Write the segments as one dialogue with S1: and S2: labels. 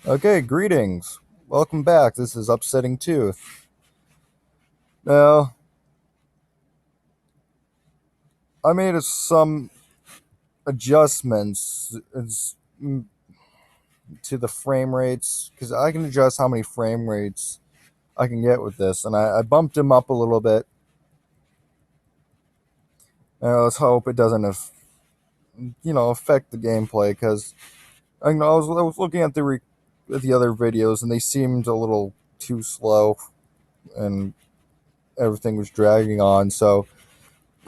S1: Okay, greetings. Welcome back. This is Upsetting Tooth. Now, I made some adjustments to the frame rates because I can adjust how many frame rates I can get with this, and I bumped them up a little bit. And let's hope it doesn't, affect the gameplay because I was looking at at the other videos and they seemed a little too slow and everything was dragging on. So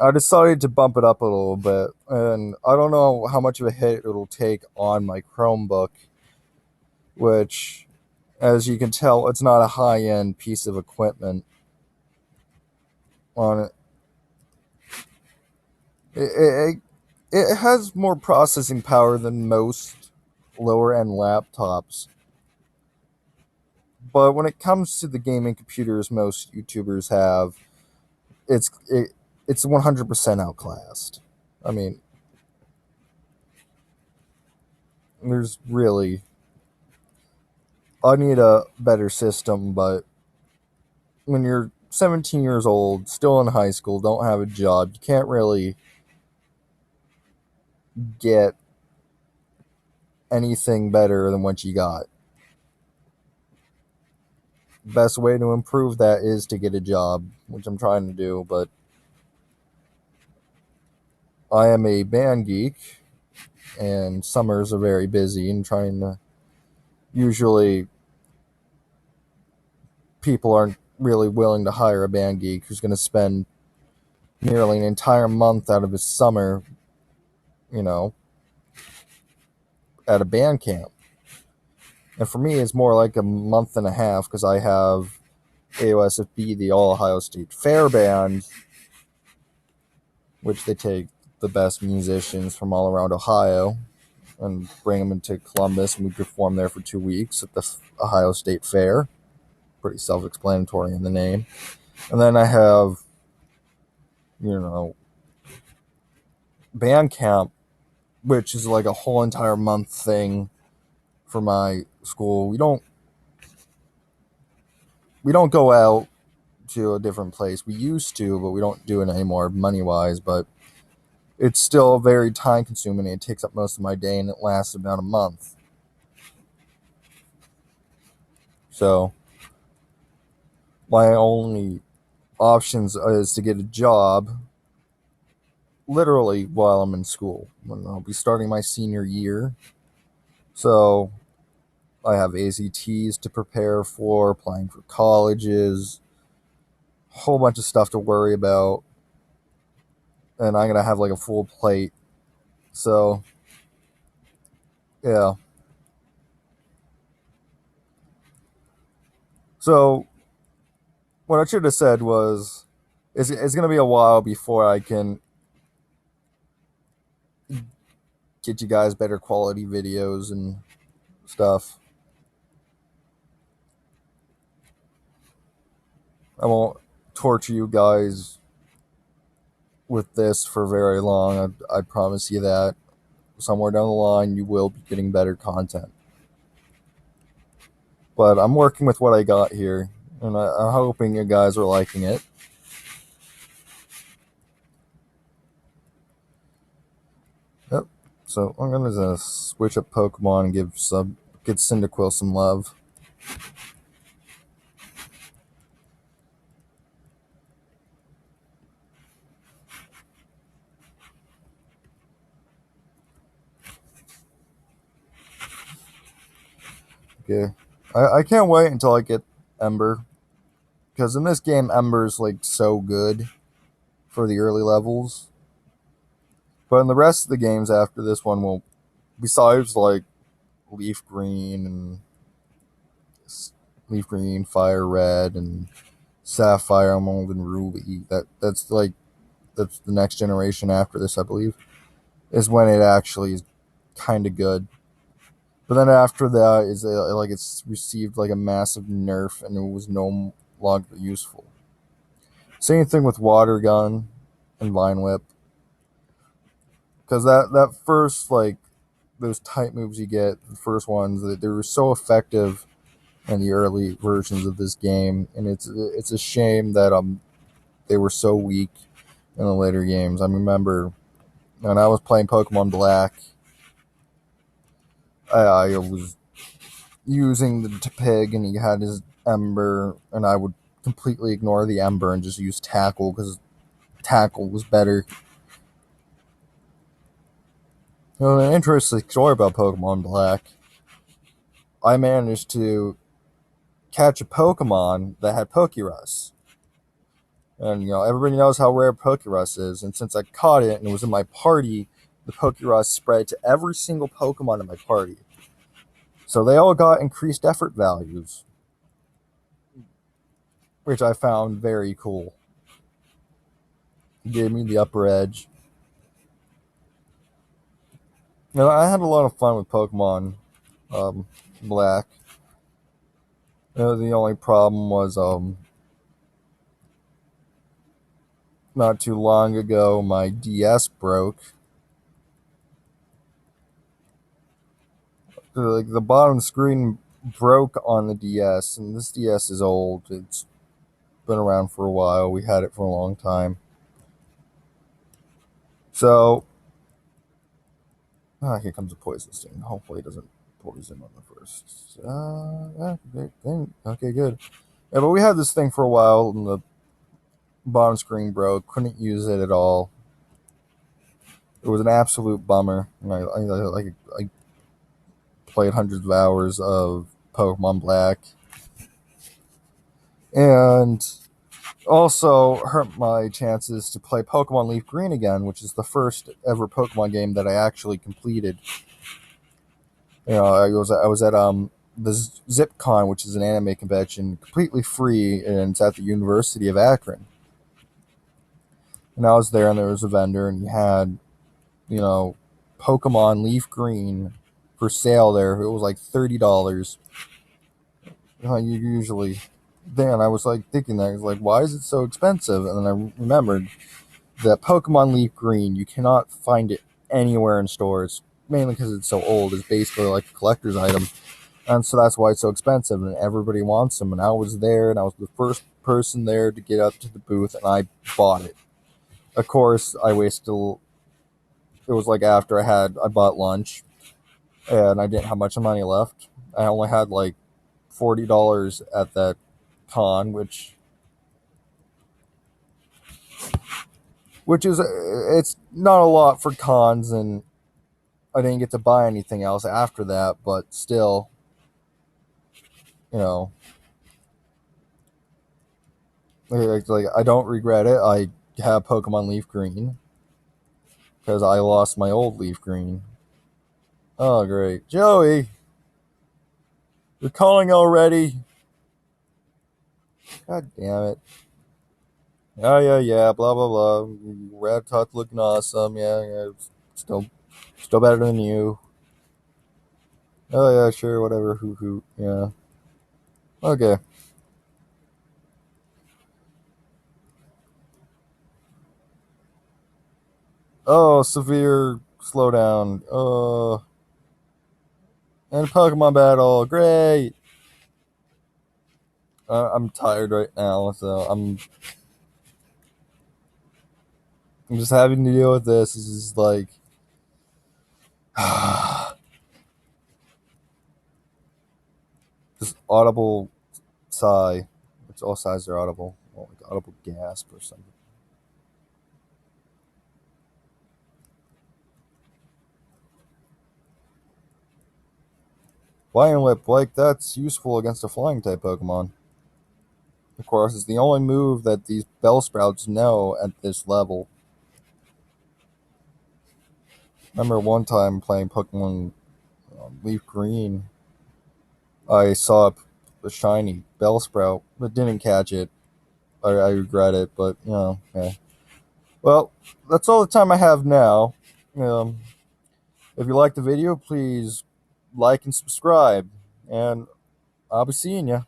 S1: I decided to bump it up a little bit, and I don't know how much of a hit it'll take on my Chromebook, which, as you can tell, it's not a high end piece of equipment on it. It has more processing power than most lower end laptops, but when it comes to the gaming computers most YouTubers have, it's it, it's 100% outclassed. I mean, there's really I need a better system, but when you're 17 years old, still in high school, don't have a job, you can't really get anything better than what you got. Best way to improve that is to get a job, which I'm trying to do, but I am a band geek and summers are very busy and trying to usually people aren't really willing to hire a band geek who's going to spend nearly an entire month out of his summer, you know, at a band camp. And for me, it's more like a month and a half because I have AOSFB, the All Ohio State Fair Band, which they take the best musicians from all around Ohio and bring them into Columbus, and we perform there for 2 weeks at the Ohio State Fair. Pretty self explanatory in the name. And then I have, you know, band camp, which is like a whole entire month thing for my school. We don't go out to a different place. We used to, but we don't do it anymore money wise. But it's still very time consuming. It takes up most of my day and it lasts about a month. So my only options is to get a job literally while I'm in school. When I'll be starting my senior year. So I have ACTs to prepare for, applying for colleges, a whole bunch of stuff to worry about. And I'm gonna have like a full plate. So yeah. So what I should have said was it's going to be a while before I can get you guys better quality videos and stuff. I won't torture you guys with this for very long. I promise you that. Somewhere down the line, you will be getting better content. But I'm working with what I got here, and I'm hoping you guys are liking it. Yep. So I'm gonna switch up Pokemon and get Cyndaquil some love. Okay. I can't wait until I get Ember, because in this game Ember's like so good for the early levels. But in the rest of the games after this one, will besides like Leaf Green and Leaf Green, Fire Red, and Sapphire, Emerald, and Ruby. That's the next generation after this, I believe, is when it actually is kind of good. But then after that is like it's received like a massive nerf and it was no longer useful. Same thing with Water Gun and Vine Whip, because that first like those type moves you get, the first ones, they were so effective in the early versions of this game, and it's a shame that they were so weak in the later games. I remember when I was playing Pokemon Black, I was using the pig, and he had his Ember, and I would completely ignore the Ember and just use Tackle because Tackle was better. An interesting story about Pokemon Black. I managed to catch a Pokemon that had Pokerus. And everybody knows how rare Pokerus is, and since I caught it and it was in my party, the Pokerus spread to every single Pokemon in my party. So they all got increased effort values, which I found very cool. It gave me the upper edge. I had a lot of fun with Pokemon um, Black. The only problem was not too long ago my DS broke. Like the bottom screen broke on the DS, and this DS is old. It's been around for a while. We had it for a long time. So, here comes a poison sting. Hopefully, it doesn't poison on the first. Okay, good. Yeah, but we had this thing for a while, and the bottom screen broke. Couldn't use it at all. It was an absolute bummer. And I played hundreds of hours of Pokemon Black, and also hurt my chances to play Pokemon Leaf Green again, which is the first ever Pokemon game that I actually completed. I was at the ZipCon, which is an anime convention, completely free, and it's at the University of Akron. And I was there, and there was a vendor, and he had, you know, Pokemon Leaf Green for sale there. It was like $30. You usually, then I was like thinking that, I was like, why is it so expensive? And then I remembered that Pokemon Leaf Green, you cannot find it anywhere in stores, mainly because it's so old. It's basically like a collector's item. And so that's why it's so expensive, and everybody wants them. And I was there, and I was the first person there to get up to the booth, and I bought it. Of course, I wasted. It was like after I bought lunch, and I didn't have much money left. I only had like $40 at that con, which is it's not a lot for cons, and I didn't get to buy anything else after that. But still, you know, like I don't regret it. I have Pokemon Leaf Green because I lost my old Leaf Green. Oh, great. Joey, you're calling already? God damn it. Oh, yeah, blah, blah, blah. Rattata looking awesome. Yeah, still better than you. Oh, yeah, sure, whatever. Hoo. Yeah. Okay. Oh, severe slowdown. Oh, and Pokemon battle. Great. I'm tired right now, so I'm just having to deal with this. This is like, this audible sigh. It's all sighs are audible. Well, like audible gasp or something. Flying Whip, like that's useful against a flying type Pokemon. Of course, it's the only move that these Bellsprouts know at this level. Remember one time playing Pokemon Leaf Green, I saw a shiny Bellsprout, but didn't catch it. I regret it, but yeah. Well, that's all the time I have now. Um, if you like the video, please like and subscribe, and I'll be seeing you.